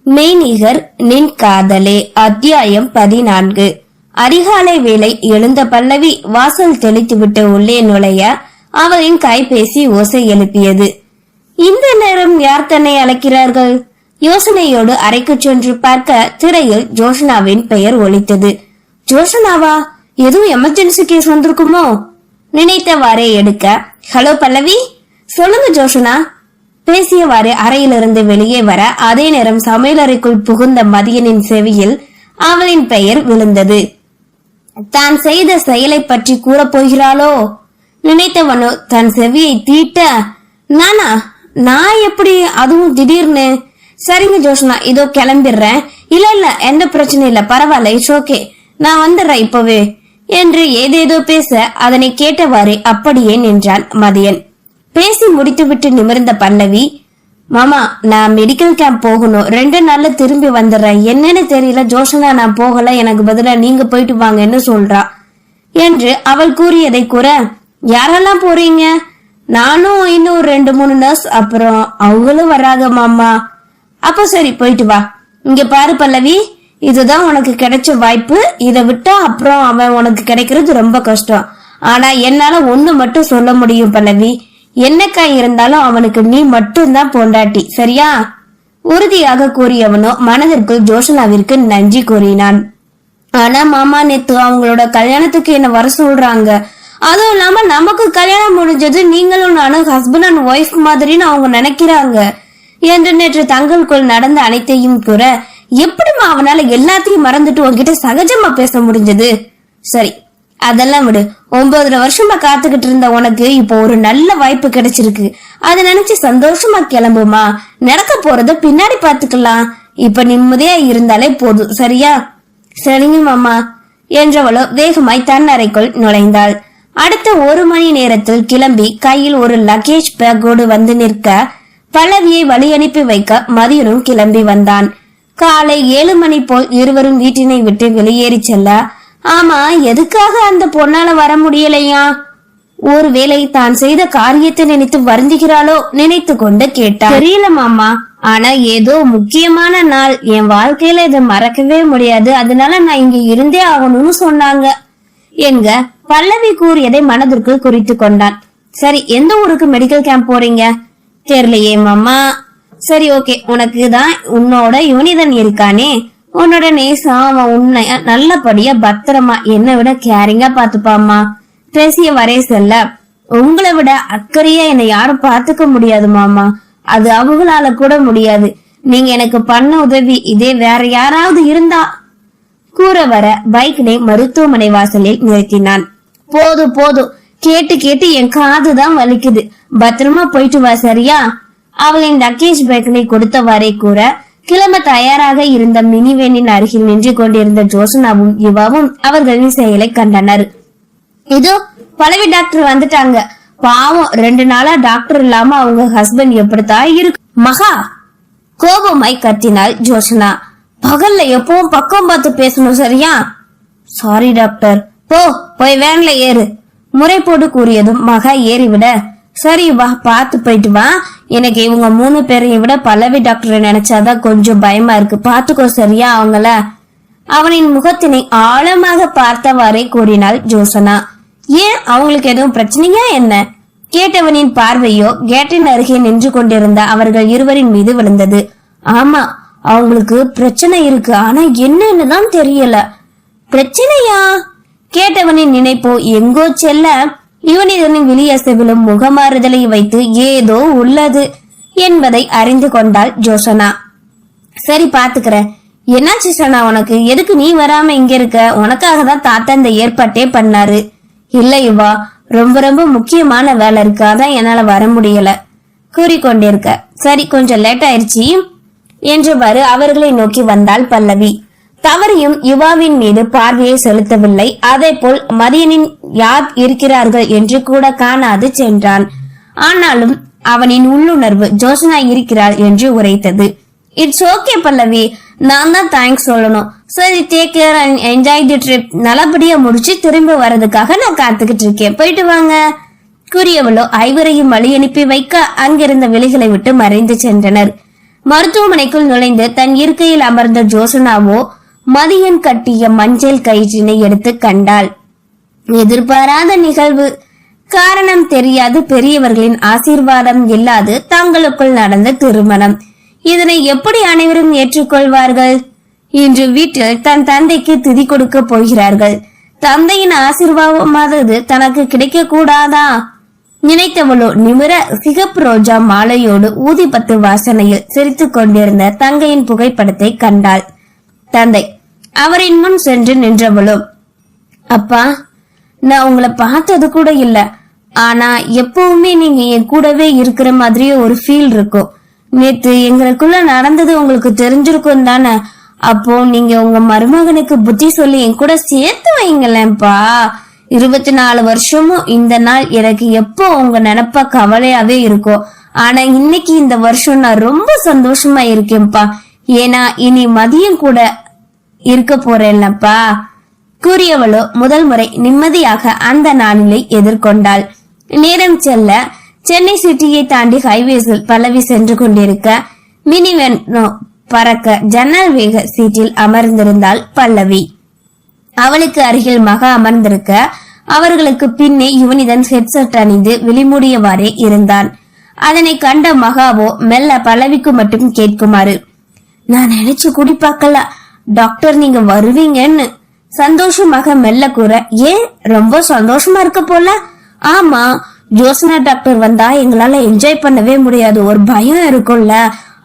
மெய்நிகர் நின் காதலே. அத்தியாயம் 14. அதிகாலை வேளை எழுந்த பல்லவி வாசல் தெளித்துவிட்டு உள்ளே நுழைய அவளின் கைபேசி ஓசை எழுப்பியது. இந்த நேரம் யார் தன்னை அழைக்கிறார்கள்? யோசனையோடு அறைக்கு சென்று பார்க்க திரையில் ஜோஷனாவின் பெயர் ஒலித்தது. ஜோஷனாவா? எதுவும் எமர்ஜென்சி கேஸ் வந்திருக்குமோ? நினைத்தவாறே எடுக்க, ஹலோ பல்லவி, சொல்லுங்க ஜோஷனா. பேசியவாறு அறையிலிருந்து வெளியே வர அதே நேரம் சமையலறைக்குள் புகுந்த மதியனின் செவியில் அவளின் பெயர் விழுந்தது. தான் செய்த செயலை பற்றி கூறப் போகிறாளோ நினைத்தவனோ தன் செவியை தீட்ட, நானா? நான் எப்படி? அதுவும் திடீர்னு? சரிங்க ஜோஷனா, இதோ கிளம்பிடுறேன். இல்ல எந்த பிரச்சனை இல்ல, பரவாயில்ல, இட்ஸ் ஓகே, நான் வந்துடுறேன் இப்பவே என்று ஏதேதோ பேச அதனை கேட்டவாறு அப்படியே நின்றான் மதியன். பேசி முடித்துவிட்டு நிமிர்ந்த பல்லவி, மாமா, நான் மெடிக்கல் கேம்ப் போகணும், 2 நாள்ல திரும்பி வந்துடுறேன். என்னன்னு தெரியல ஜோஷனா, நான் போகல, எனக்கு பதிலா நீங்க போயிட்டு வாங்கன்னு சொல்றா என்று அவள் கூறியதை கூற, யாரெல்லாம் போறீங்க? நானும் இன்னும் 2-3 நர்ஸ், அப்புறம் அவங்களும் வராங்க மாமா. அப்ப சரி, போயிட்டு வா. இங்க பாரு பல்லவி, இதுதான் உனக்கு கிடைச்ச வாய்ப்பு. இதை விட்டா அப்புறம் அவன் உனக்கு கிடைக்கிறது ரொம்ப கஷ்டம். ஆனா என்னால ஒண்ணு மட்டும் சொல்ல முடியும் பல்லவி, என்னக்கா இருந்தாலும் அவனுக்கு நீ மட்டும்தான் பொண்டாட்டி, சரியா? உறுதியாக கூறியவனோ மனதிற்குள் ஜோஷனாவிற்கு நன்றி கூறினான். ஆனா மாமா, நேத்து அவங்களோட கல்யாணத்துக்கு என்ன வர சொல்றாங்க. அதுவும் இல்லாம நமக்கு கல்யாணம் முடிஞ்சது, நீங்களும் நானும் ஹஸ்பண்ட் அண்ட் ஒய்ஃப் மாதிரின்னு அவங்க நினைக்கிறாங்க என்று நேற்று தங்களுக்குள் நடந்த அனைத்தையும் கூற, எப்படிமா அவனால எல்லாத்தையும் மறந்துட்டு உன்கிட்ட சகஜமா பேச முடிஞ்சது? சரி, அதெல்லாம் விடு. 9 வருஷமா காத்துக்கிட்டு இருந்த உனக்கு இப்போ ஒரு நல்ல வாய்ப்பு கிடைச்சிருக்கு. அதை நினைச்சு சந்தோஷமா கிளம்புமா. நடக்க போறத பின்னாடி பாத்துக்கலாம். இப்ப நிம்மதியா இருந்தாலே போதும், சரியா? சரிங்க மாமா என்றவளோ வேகமாய் தன் அறைக்குள் நுழைந்தாள். அடுத்த 1 மணி நேரத்தில் கிளம்பி கையில் ஒரு லக்கேஜ் பேக்கோடு வந்து நிற்க பல்லவியை வழி அனுப்பி வைக்க மதியனும் கிளம்பி வந்தான். காலை 7 மணி போல் இருவரும் வீட்டினை விட்டு வெளியேறி செல்ல, ஆமா, எதுக்காக அந்த பொண்ணால வர முடியலையா? ஒருவேளை தான் செய்த காரியத்தை நினைத்து வருந்துகிறாளோ நினைத்து கொண்டு கேட்டான். தெரியல மாமா, ஆனா ஏதோ முக்கியமான நாள், என் வாழ்க்கையில இதை மறக்கவே முடியாது, அதனால நான் இங்க இருந்தே ஆகணும்னு சொன்னாங்க என்க பல்லவி கூறியதை மனதிற்குள் குறித்து கொண்டான். சரி, எந்த ஊருக்கு மெடிக்கல் கேம்ப் போறீங்க? தெரியலையே மாமா. சரி, ஓகே, உனக்கு தான் உன்னோட யுனிதன் இருக்கானே, உன்னோட நேசம், அவன் உன்னை நல்லபடியா பத்திரமா என்னை விட கேரிங்கா பாத்துப்பாமா. பேசிய வரே செல்ல, உங்களை விட அக்கறையா என்னை யாரும் பாத்துக்க முடியாது மாமா, அது அவங்களால கூட முடியாது. நீங்க எனக்கு பண்ண உதவி இதே வேற யாராவது இருந்தா கூற வர பைக்கினை மருத்துவமனை வாசலில் நிறுத்தினான். போதும் போதும், கேட்டு கேட்டு என் காதுதான் வலிக்குது, பத்திரமா போயிட்டு வா, சரியா? அவளின் லக்கேஜ் பைக்கினை கொடுத்தவாறே கூற கிளம்ப தயாராக இருந்த மினிவேனின் அருகில் நின்று கொண்டிருந்த ஜோசனாவும் யுவாவும் அவர்களின் செயலை கண்டனர். இதோ பல்லவி டாக்டர் வந்துட்டாங்க. பாவம், 2 நாளா டாக்டர் இல்லாம அவங்க ஹஸ்பண்ட் எப்படித்தான் இருக்கு. மகா கோபமாய் கத்தினாள் ஜோசனா. பகல்ல எப்பவும் பக்கம் பார்த்து பேசணும், சரியா? Sorry doctor. போய் வேன்ல ஏறு முறை போட்டு கூறியதும் மகா ஏறிவிட, சரி வா, பாத்து போயிட்டு வா. எனக்கு இவங்க 3 பேரையும் விட பல்லவி டாக்டரை நினைச்சாதான் கொஞ்சம் பயமா இருக்கு, பாத்துக்கோ, சரியா? அவங்கள அவனின் முகத்தினை ஆழமாக பார்த்தவாறே கூறினாள் ஜோசனா. ஏன், அவங்களுக்கு எதுவும் பிரச்சனையா என்ன? கேட்டவனின் பார்வையோ கேட்டின் அருகே நின்று கொண்டிருந்த அவர்கள் இருவரின் மீது விழுந்தது. ஆமா, அவங்களுக்கு பிரச்சனை இருக்கு, ஆனா என்னன்னுதான் தெரியல. பிரச்சனையா? கேட்டவனின் நினைப்போ எங்கோ செல்ல யுவனிதனின் விழியசைவிலும் முகமாறுதலை வைத்து ஏதோ உள்ளது என்பதை அறிந்து கொண்டாள் ஜோசனா. சரி, பாத்துக்கிறேன். என்னாச்சு சனா உனக்கு? எதுக்கு நீ வராம இங்க இருக்க? உனக்காக தான் தாத்தா இந்த ஏற்பாட்டே பண்ணாரு. இல்ல யுவா, ரொம்ப ரொம்ப முக்கியமான வேலை இருக்கு, அதான் என்னால வர முடியல கூறிக்கொண்டிருக்க. சரி, கொஞ்சம் லேட் ஆயிடுச்சு என்றவாறு அவர்களை நோக்கி வந்தாள் பல்லவி. தவறியும் யுவாவின் மீது பார்வையை செலுத்தவில்லை. அதே போல் மதியனின் யார் இருக்கிறார்கள் என்று கூட காணாது சென்றான். ஆனாலும் அவனின் உள்ளுணர்வு ஜோசனா இருக்கிறாள் என்று உரைத்தது. இட்ஸ் ஓகே பல்லவி, நான் தான் தேங்க்ஸ் சொல்லணும். சரி, take care and enjoy the trip. நல்லபடியா முடிச்சு திரும்ப வர்றதுக்காக நான் காத்துக்கிட்டு இருக்கேன், போயிட்டு வாங்க கூறியவளோ ஐவரையும் வழி அனுப்பி வைக்க அங்கிருந்த வெளிகளை விட்டு மறைந்து சென்றனர். மருத்துவமனைக்குள் நுழைந்து தன் இருக்கையில் அமர்ந்த ஜோசனாவோ மதியன் கட்டிய மஞ்சள் கயிற்றினை எடுத்து கண்டாள். எதிர்பாராத நிகழ்வு. காரணம் தெரியாது பெரியவர்களின் ஆசீர்வாதம் இல்லாது தங்களுக்குள் நடந்த திருமணம். இதனை எப்படி அனைவரும் ஏற்றுக்கொள்வார்கள்? இன்று வீட்டில் தன் தந்தைக்கு திதி கொடுக்க போகிறார்கள். தந்தையின் ஆசீர்வாதமானது தனக்கு கிடைக்க கூடாதா? நினைத்தவளோ நிமிர சிகப்பு ரோஜா மாலையோடு ஊதிபத்து வாசனையில் சிரித்துக் கொண்டிருந்த தங்கையின் புகைப்படத்தை கண்டாள். தந்தை அவரின் முன் சென்று நின்றவளோ, அப்பா, நான் உங்களை பார்த்தது கூட இல்ல, ஆனா எப்பவுமே நீங்க என் கூடவே இருக்கிற மாதிரியே ஒரு ஃபீல் இருக்கும். நேத்து எங்களுக்குள்ள நடந்தது உங்களுக்கு தெரிஞ்சிருக்கும் தானே? அப்போ நீங்க உங்க மருமகனுக்கு புத்தி சொல்லி என் கூட சேர்த்து வைங்களேன்ப்பா. 24 வருஷமும் இந்த நாள் எனக்கு எப்போ உங்க நினைப்பா கவலையாவே இருக்கும். ஆனா இன்னைக்கு இந்த வருஷம் நான் ரொம்ப சந்தோஷமா இருக்கேன்ப்பா. ஏன்னா இனி மதியம் கூட இருக்க போறேன்லப்பா கூறியவளோ முதல் முறை நிம்மதியாக அந்த நாளிலை எதிர்கொண்டாள். நேரம் செல்ல சென்னை சிட்டியை தாண்டி ஹைவேஸில் பல்லவி சென்று கொண்டிருக்க மினிவென் பறக்க ஜன்னல் வேக சீட்டில் அமர்ந்திருந்தாள் பல்லவி. அவளுக்கு அருகில் மகா அமர்ந்திருக்க அவர்களுக்கு பின்னே யுவனிதன் ஹெட்செட் அணிந்து விழிமூடியவாறே இருந்தான். அதனை கண்ட மகாவோ மெல்ல பல்லவிக்கு மட்டும் கேட்குமாறு, நான் நினைச்சு கூடி பார்க்கல டாக்டர் நீங்க வருவீங்கன்னு சந்தோஷமாக மெல்ல கூற, ஏன் ரொம்ப சந்தோஷமா இருக்க போல? ஆமா, ஜோசனா டாக்டர் வந்தா எங்களால என்ஜாய் பண்ணவே முடியாது, ஒரு பயம் இருக்கும்ல.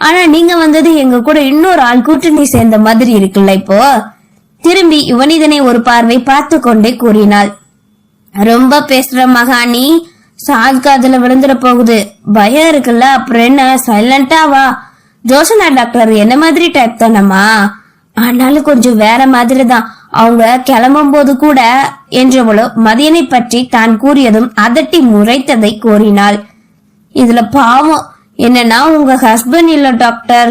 ஆனா நீங்க வந்தது எங்க கூட இன்னொரு ஆள் கூட்டணி சேர்ந்த மாதிரி இருக்குல்ல. இப்போ திரும்பி யுவனிதனை ஒரு பார்வை பார்த்து கொண்டே கூறினாள், ரொம்ப பேசுற மகா, நீ சாத் காதுல விழுந்துட போகுது, பயம் இருக்குல்ல. அப்புறம் என்ன, சைலண்டா வா. ஜோசனா டாக்டர் என்ன மாதிரி டைப் தானம்மா, ஆனாலும் கொஞ்சம் வேற மாதிரி தான். அவங்க கிளம்பும் போது கூட என்றவளோ மதியனை பற்றி தான் கூறியதும் அதட்டி முறைத்ததை கூறினாள். இதுல பாவம் என்னன்னா உங்க ஹஸ்பண்ட் இல்ல டாக்டர்,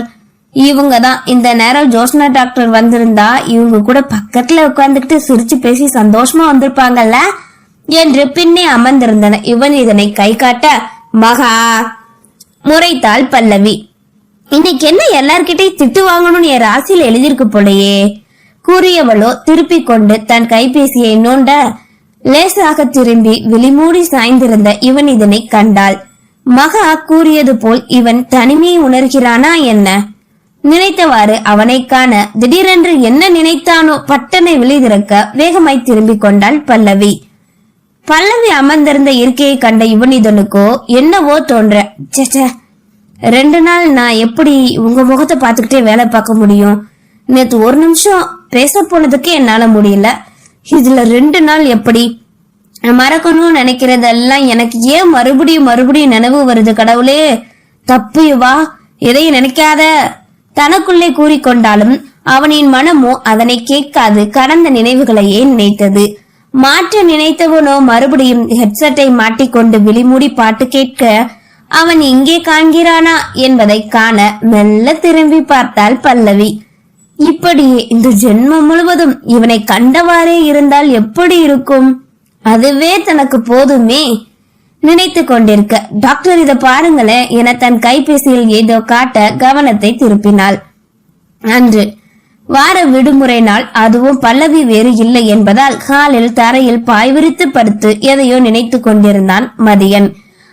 இவங்க தான். இந்த நேரம் ஜோசனா டாக்டர் வந்திருந்தா இவங்க கூட பக்கத்துல உட்கார்ந்துகிட்டு சிரிச்சு பேசி சந்தோஷமா வந்திருப்பாங்கல்ல என்று பின்னே அமர்ந்திருந்தன. இவன் இதனை கை காட்ட, மகா முறைத்தாள் பல்லவி. இன்னைக்கு என்ன எல்லார்கிட்டையும் திட்டு வாங்கணும்னு என் ராசியில எழுதிருக்கு போலையே கூறியவளோ திருப்பி கொண்டு தன் கைபேசியை நோண்ட லேசாக திரும்பி விழிமூடி சாய்ந்திருந்த இவன் இதனை கண்டாள். மகா கூறியது போல் இவன் தனிமையை உணர்கிறானா என்ன? நினைத்தவாறு அவனை காண திடீரென்று என்ன நினைத்தானோ பட்டனை விழிதிறக்க வேகமாய் திரும்பிக் கொண்டாள் பல்லவி. பல்லவி அமர்ந்திருந்த இருக்கையை கண்ட யுவனிதனுக்கோ என்னவோ தோன்ற, 2 நாள் நான் எப்படி உங்க முகத்தை பார்த்துக்கிட்டே வேலை பார்க்க முடியும்? நேத்து ஒரு நிமிஷம் பேச போனதுக்கு என்னால முடியல, இதுல 2 நாள் எப்படி? மறக்கணும்னு நினைக்கிறதெல்லாம் எனக்கு ஏன் மறுபடியும் நினைவு வருது கடவுளே, தப்பு வா, எதையும் நினைக்காத தனக்குள்ளே கூறிக்கொண்டாலும் அவனின் மனமோ அதனை கேட்காது கடந்த நினைவுகளையே நினைத்தது. மாற்ற நினைத்தவனோ மறுபடியும் ஹெட்செட்டை மாட்டிக்கொண்டு விழிமூடி பாட்டு கேட்க அவன் இங்கே காண்கிறானா என்பதை காண மெல்ல திரும்பி பார்த்தாள் பல்லவி. இப்படியே இந்த ஜென்மம் முழுவதும் இவனை கண்டவாறே இருந்தால் எப்படி இருக்கும்? அதுவே தனக்கு போதுமே நினைத்து கொண்டிருக்க, டாக்டர் இத பாருங்களேன் என தன் கைபேசியில் ஏதோ காட்ட கவனத்தை திருப்பினாள். அன்று வார விடுமுறை நாள், அதுவும் பல்லவி வேறு இல்லை என்பதால் காலில் தரையில் பாய் விரித்து படுத்து எதையோ நினைத்து கொண்டிருந்தான் மதியன்.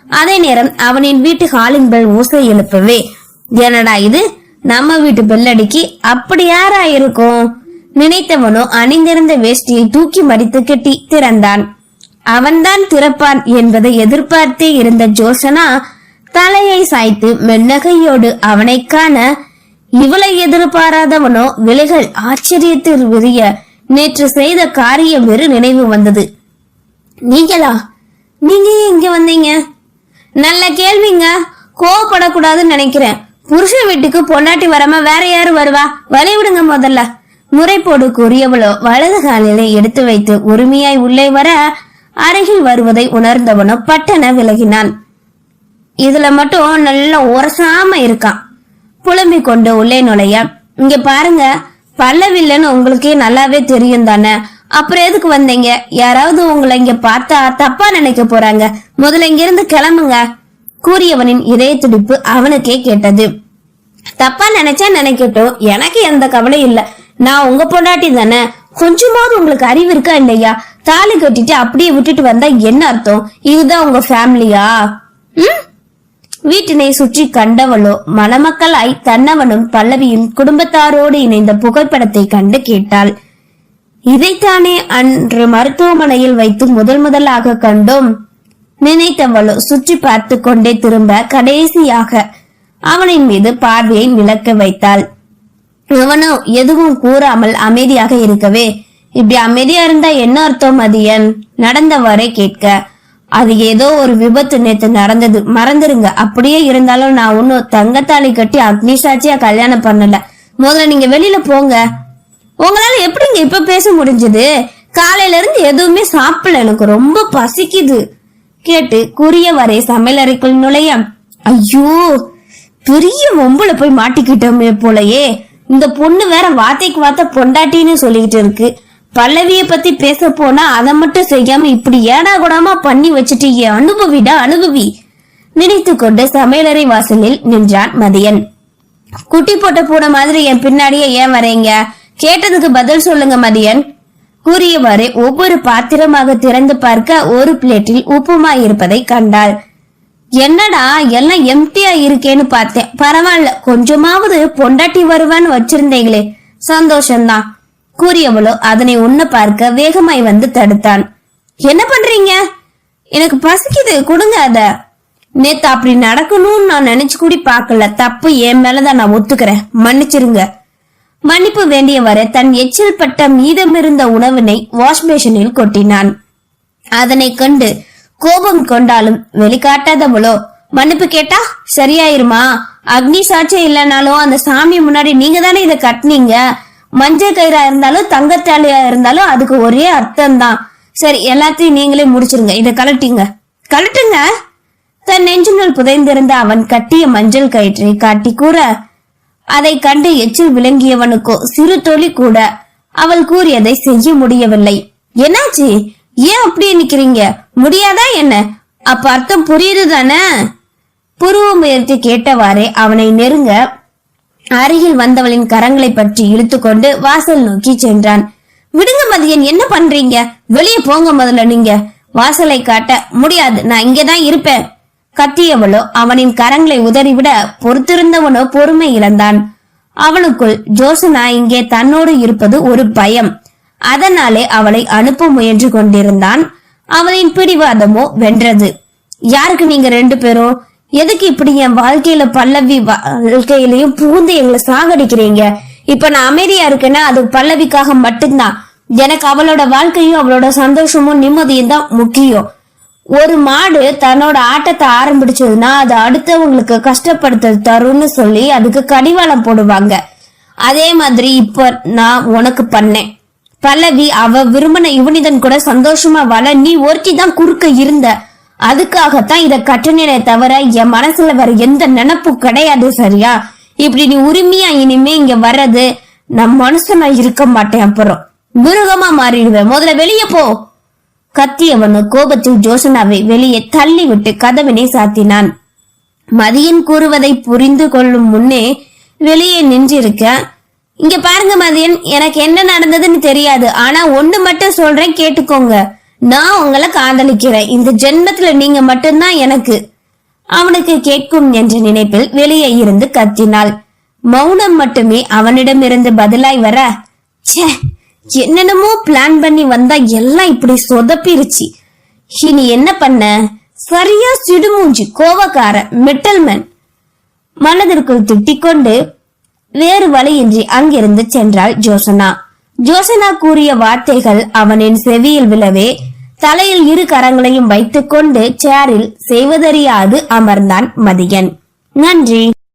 அதே நேரம் அவனின் வீட்டு ஹாலிங் பெல் ஓசை எழுப்பவே, என்னடா இது, நம்ம வீட்டு பெல்லடிக்கு அப்படி யாரா இருக்கும் நினைத்தவனோ அணிந்திருந்த வேஷ்டியை தூக்கி மடித்து கட்டி திறந்தான். அவன்தான் திறப்பான் என்பதை எதிர்பார்த்தே இருந்த ஜோசனா தலையை சாய்த்து மென்னகையோடு அவனை காண இவளை எதிர்பாராதவனோ விலைகள் ஆச்சரியத்தில் விரிய நேற்று செய்த காரியம் வெறு நினைவு வந்தது. நீங்களா? நீங்க இங்க வந்தீங்க? நல்ல கேள்விங்க, கோவப்படக்கூடாதுன்னு நினைக்கிறேன். புருஷ வீட்டுக்கு பொண்டாட்டி வராம வேற யாரு வருவா? வழி விடுங்க முதல்ல முறைப்போடு கூறியவளோ வலது காலிலே எடுத்து வைத்து உரிமையாய் உள்ளே வர அருகில் வருவதை உணர்ந்தவனோ பட்டன விலகினான். இதுல மட்டும் நல்ல உரசாம இருக்கான் புலம்பிக் கொண்டு உள்ளே நுழைய, இங்க பாருங்க, பல்லவில்லன்னு உங்களுக்கே நல்லாவே தெரியும் தானே, அப்புறம் எதுக்கு வந்தீங்க? யாராவது உங்களை இங்க பார்த்தா தப்பா நினைக்க போறாங்க, முதல்ல இங்கிருந்து கிளம்புங்க கூறியவனின் இதய துடிப்பு அவனுக்கே கேட்டது. தப்பா நினைச்சா நினைக்கட்டும், எனக்கு எந்த கவலையும் இல்ல. நான் உங்க பொண்டாட்டி தானே. கொஞ்சமாவது உங்களுக்கு அறிவு இருக்கா இல்லையா? தாலி கட்டிட்டு அப்படியே விட்டுட்டு வந்தா என்ன அர்த்தம்? இதுதான் உங்க ஃபேமிலியா? வீட்டினை சுற்றி கண்டவளோ மணமக்களாய் தன்னவனும் பல்லவியும் குடும்பத்தாரோடு இணைந்த புகைப்படத்தை கண்டு கேட்டாள். இதைத்தானே அன்று மருத்துவமனையில் வைத்து முதலாக கண்டோம் நினைத்தவளோ சுற்றி பார்த்து கொண்டே திரும்ப கடைசியாக அவனின் மீது பார்வையை விளக்க வைத்தாள். அவனோ எதுவும் கூறாமல் அமைதியாக இருக்கவே, இப்படி அமைதியா இருந்தா என்ன அர்த்தம் மதியன்? நடந்தவரை கேட்க, அது ஏதோ ஒரு விபத்து நேத்து நடந்தது, மறந்துருங்க. அப்படியே இருந்தாலும் நான் ஒன்னும் தங்கத்தாலி கட்டி அக்னி சாட்சியா கல்யாணம் பண்ணல. முதல்ல நீங்க வெளியில போங்க. உங்களால எப்படிங்க இப்ப பேச முடிஞ்சது? காலையில இருந்து எதுவுமே சாப்பிடல, எனக்கு ரொம்ப பசிக்குது கேட்டு கூறியவரை சமையலறைக்குள் நுழைய, ஐயோ பெரிய ஒம்புல போய் மாட்டிக்கிட்டோமே போலயே. இந்த பொண்ணு வேற வார்த்தைக்கு வார்த்தை பொண்டாட்டின்னு சொல்லிக்கிட்டு இருக்கு. பல்லவிய பத்தி பேச போனா அதை மட்டும் செய்யாம இப்படி ஏடா கூடாம பண்ணி வச்சுட்டீங்க. அனுபவிடா அனுபவி நினைத்து கொண்டு சமையலறை வாசலில் நின்றான் மதியன். குட்டி போட்ட பூனை மாதிரி என் பின்னாடியே ஏன் வரீங்க? கேட்டதுக்கு பதில் சொல்லுங்க மதியன் கூறியவாறு ஒவ்வொரு பாத்திரமாக திறந்து பார்க்க ஒரு பிளேட்டில் உப்புமா இருப்பதை கண்டாள். என்னடா எல்லாம் எம்டியா இருக்கேன்னு பார்த்தேன். பரவாயில்ல, கொஞ்சமாவது பொண்டாட்டி வருவான்னு வச்சிருந்தீங்களே, சந்தோஷம்தான் கூறியவளோ அதனை உண்ண பார்க்க வேகமாய் வந்து தடுத்தான். என்ன பண்றீங்க? எனக்கு பசிக்குது, கொடுங்க அத. நேத்து அப்படி நடக்கணும்னு நான் நினைச்சு கூடி பாக்கல. தப்பு என் மேலதான், நான் ஒத்துக்கிறேன், மன்னிச்சிருங்க. மன்னிப்பு வேண்டியவரை தன் எச்சில் பட்ட மீதமிருந்த உணவினை வாஷ் பேஷனில் கொட்டினான். அதனை கண்டு கோபம் கொண்டாலும் வெளிக்காட்டாதவளோ, மன்னிப்பு கேட்டா சரியாயிருமா? அக்னி சாட்சியம் இல்லைனாலும் அந்த சாமி முன்னாடி நீங்க தானே இதை கட்டினீங்க. மஞ்சள் கயிறா இருந்தாலும் தங்கத்தாலியா இருந்தாலும் அதுக்கு ஒரே அர்த்தம் தான். சரி, எல்லாத்தையும் நீங்களே முடிச்சிருங்க, இதை கலட்டிங்க. கலட்டுங்க. தன் நெஞ்சினுள் புதைந்திருந்த அவன் கட்டிய மஞ்சள் கயிற்றை காட்டி கூற, அதை கண்டு எச்சில் விளங்கியவனுக்கோ சிறு தொழி கூட அவள் கூறியதை செய்ய முடியவில்லை. என்னாச்சு? ஏன் அப்படியே நிக்கிறீங்க? முடியாதா என்ன? அப்ப அர்த்தம் புரியுது தானே? புருவம் உயர்த்தி கேட்டவாறே அவனை நெருங்க அருகில் வந்தவளின் கரங்களை பற்றி இழுத்து கொண்டு வாசல் நோக்கி சென்றான். விடுங்க மதியன், என்ன பண்றீங்க? வெளியே போங்க முதல்ல. நீங்க வாசலை காட்ட முடியாது, நான் இங்கதான் இருப்பேன் கத்தியவளோ அவனின் கரங்களை உதறிவிட பொறுத்திருந்தவனோ பொறுமை இழந்தான். அவனுக்குள் ஜோசனா இங்கே தன்னோடு இருப்பது ஒரு பயம். அதனாலே அவளை அனுப்ப முயன்று கொண்டிருந்தான். அவளின் பிடிவாதமோ வென்றது. யாருக்கு நீங்க ரெண்டு பேரும்? எதுக்கு இப்படி என் வாழ்க்கையில பல்லவி வாழ்க்கையிலையும் பூந்து எங்களை சாகடிக்கிறீங்க? இப்ப நான் அமைதியா இருக்கேன்னா அது பல்லவிக்காக மட்டும்தான். எனக்கு அவளோட வாழ்க்கையும் அவளோட சந்தோஷமும் நிம்மதியும் தான் முக்கியம். ஒரு மாடு தன்னோட ஆட்டத்தை ஆரம்பிச்சதுன்னா அது அடுத்தவங்களுக்கு கஷ்டப்படுத்த தரும்னு சொல்லி அதுக்கு கடிவாளம் போடுவாங்க. அதே மாதிரி இப்ப நான் உனக்கு பண்ணேன். பல்லவி அவ விரும்பின யுவனிதன் கூட சந்தோஷமா வாழ நீ ஒருத்தி தான் குறுக்க இருந்த. அதுக்காகத்தான் இத கட்டணே தவிர என் மனசுல வேற எந்த நினைப்பும் கிடையாது. சரியா? இப்படி நீ உரிமையா இனிமே இங்க வர்றது நம் மனுஷனா இருக்க மாட்டேன். அப்புறம் மிருகமா மாறிடுவேன். முதல்ல வெளியே போ கத்தியவனு கோபத்தில் ஜோசனாவை வெளியே தள்ளி விட்டு கதவினை சாத்தினான். மதியன் கூறுவதை புரிந்து கொள்ளும் முன்னே வெளியே நின்றிருக்க, இங்க பாருங்க மதியன், எனக்கு என்ன நடந்ததுன்னு தெரியாது. ஆனா ஒண்ணு மட்டும் சொல்றேன், கேட்டுக்கோங்க. நான் உங்களை காதலிக்கிறேன். இந்த ஜென்மத்துல நீங்க மட்டும்தான் எனக்கு. அவனுக்கு கேட்கும் என்ற நினைப்பில் வெளியே இருந்து கத்தினாள். மௌனம் மட்டுமே அவனிடமிருந்து பதிலாய் வர, ச்சே, என்னென்னமோ பிளான் பண்ணி வந்தா எல்லாம் இப்படி சொதப்பிருச்சு. இனி என்ன பண்ண? சரியா சிடுமூஞ்சி கோவக்கார மெட்டல்மேன் மனதிற்குள் திட்டிக்கொண்டு வேறு வழியின்றி அங்கிருந்து சென்றாள் ஜோசனா. ஜோசனா கூறிய வார்த்தைகள் அவனின் செவியில் விழவே தலையில் இரு கரங்களையும் வைத்துக் கொண்டு சேரில் செய்வதறியாது அமர்ந்தான் மதியன். நன்றி.